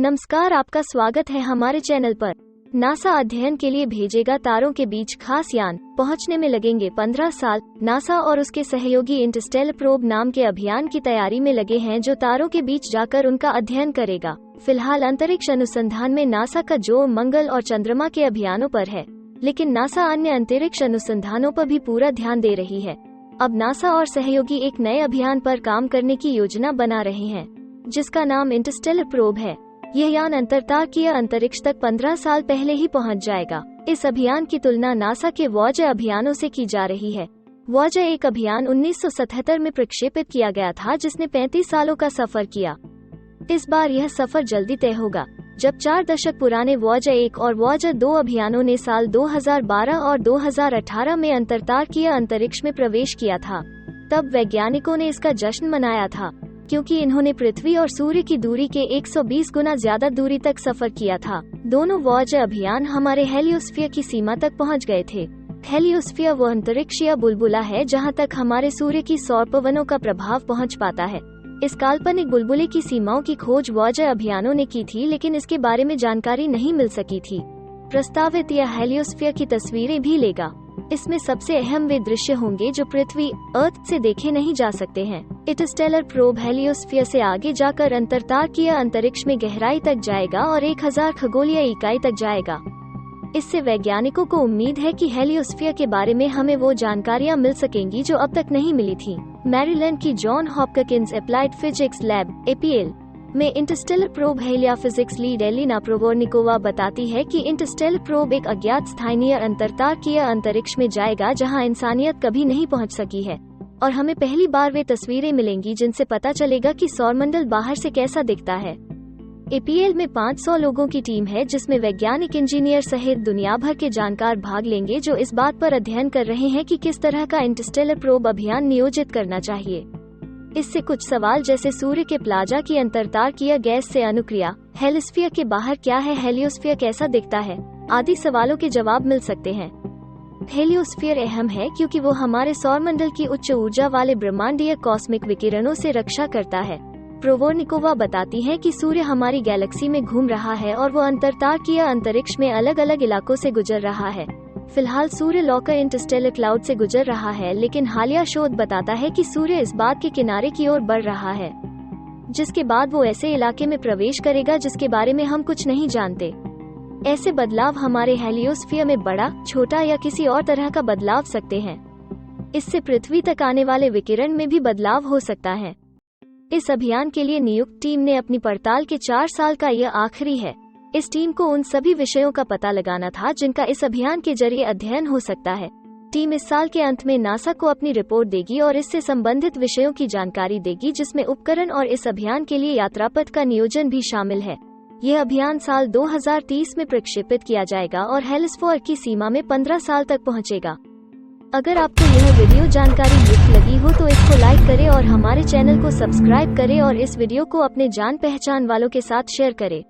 नमस्कार, आपका स्वागत है हमारे चैनल पर। नासा अध्ययन के लिए भेजेगा तारों के बीच खास यान, पहुंचने में लगेंगे 15 साल। नासा और उसके सहयोगी इंटरस्टेलर प्रोब नाम के अभियान की तैयारी में लगे हैं जो तारों के बीच जाकर उनका अध्ययन करेगा। फिलहाल अंतरिक्ष अनुसंधान में नासा का जोर मंगल और चंद्रमा के अभियानों पर है, लेकिन नासा अन्य अंतरिक्ष अनुसंधानों पर भी पूरा ध्यान दे रही है। अब नासा और सहयोगी एक नए अभियान पर काम करने की योजना बना रहे हैं, जिसका नाम इंटरस्टेलर प्रोब है। यह यान अंतरतारकीय अंतरिक्ष तक 15 साल पहले ही पहुंच जाएगा। इस अभियान की तुलना नासा के वॉयेजर अभियानों से की जा रही है। वॉयेजर एक अभियान 1977 में प्रक्षेपित किया गया था, जिसने 35 सालों का सफर किया। इस बार यह सफर जल्दी तय होगा। जब 4 दशक पुराने वॉयेजर 1 और वॉयेजर 2 अभियानों ने साल 2012 और 2018 में अंतरतारकीय अंतरिक्ष में प्रवेश किया था, तब वैज्ञानिकों ने इसका जश्न मनाया था, क्योंकि इन्होंने पृथ्वी और सूर्य की दूरी के 120 गुना ज्यादा दूरी तक सफर किया था। दोनों वॉयेजर अभियान हमारे हेलियोस्फीयर की सीमा तक पहुंच गए थे। हेलियोस्फीयर वो अंतरिक्षीय बुलबुला है जहां तक हमारे सूर्य की सौर पवनों का प्रभाव पहुंच पाता है। इस काल्पनिक बुलबुले की सीमाओं की खोज वॉयेजर अभियानों ने की थी, लेकिन इसके बारे में जानकारी नहीं मिल सकी थी। प्रस्तावित यह हेलियोस्फीयर की तस्वीरें भी लेगा। इसमें सबसे अहम वे दृश्य होंगे जो पृथ्वी अर्थ से देखे नहीं जा सकते हैं। इंटरस्टेलर प्रोब हेलियोस्फीयर से आगे जाकर अंतरतारकीय अंतरिक्ष में गहराई तक जाएगा और 1000 खगोलीय इकाई तक जाएगा। इससे वैज्ञानिकों को उम्मीद है कि हेलियोस्फीयर के बारे में हमें वो जानकारियां मिल सकेंगी जो अब तक नहीं मिली थी। मैरीलैंड की John Hopkins Applied Physics lab (APL) में interstellar probe heliophysics lead Elena Provornikova बताती है कि इंटरस्टेलर प्रोब एक अज्ञात स्थानीय अंतरतारकीय अंतरिक्ष में जाएगा जहां इंसानियत कभी नहीं पहुंच सकी है, और हमें पहली बार वे तस्वीरें मिलेंगी जिनसे पता चलेगा कि सौरमंडल बाहर से कैसा दिखता है। APL में 500 लोगों की टीम है, जिसमें वैज्ञानिक, इंजीनियर सहित दुनिया भर के जानकार भाग लेंगे जो इस बात पर अध्ययन कर रहे हैं कि किस तरह का इंटरस्टेलर प्रोब अभियान नियोजित करना चाहिए। इससे कुछ सवाल जैसे सूर्य के प्लाज्मा की अंतरतारकीय गैस से अनुक्रिया, हेलियोस्फीयर के बाहर क्या है, हेलियोस्फीयर कैसा दिखता है, आदि सवालों के जवाब मिल सकते हैं। हेलियोस्फीयर अहम है क्योंकि वो हमारे सौरमंडल की उच्च ऊर्जा वाले ब्रह्मांडीय कॉस्मिक विकिरणों से रक्षा करता है। प्रोवोर्निकोवा बताती है कि सूर्य हमारी गैलेक्सी में घूम रहा है और वो अंतरतारकीय अंतरिक्ष में अलग अलग इलाकों से गुजर रहा है। फिलहाल सूर्य लौकर इंटरस्टेलर क्लाउड से गुजर रहा है, लेकिन हालिया शोध बताता है कि सूर्य इस बात के किनारे की ओर बढ़ रहा है, जिसके बाद वो ऐसे इलाके में प्रवेश करेगा जिसके बारे में हम कुछ नहीं जानते। ऐसे बदलाव हमारे हेलियोस्फीयर में बड़ा, छोटा या किसी और तरह का बदलाव सकते हैं। इससे पृथ्वी तक आने वाले विकिरण में भी बदलाव हो सकता है। इस अभियान के लिए नियुक्त टीम ने अपनी पड़ताल के 4 साल का यह आखिरी है। इस टीम को उन सभी विषयों का पता लगाना था जिनका इस अभियान के जरिए अध्ययन हो सकता है। टीम इस साल के अंत में नासा को अपनी रिपोर्ट देगी और इससे संबंधित विषयों की जानकारी देगी, जिसमें उपकरण और इस अभियान के लिए यात्रापथ का नियोजन भी शामिल है। यह अभियान साल 2030 में प्रक्षेपित किया जाएगा और हेलियोस्फीयर की सीमा में 15 साल तक पहुंचेगा। अगर आपको यह वीडियो जानकारी युक्त लगी हो तो इसको लाइक करें और हमारे चैनल को सब्सक्राइब करें और इस वीडियो को अपने जान पहचान वालों के साथ शेयर करें।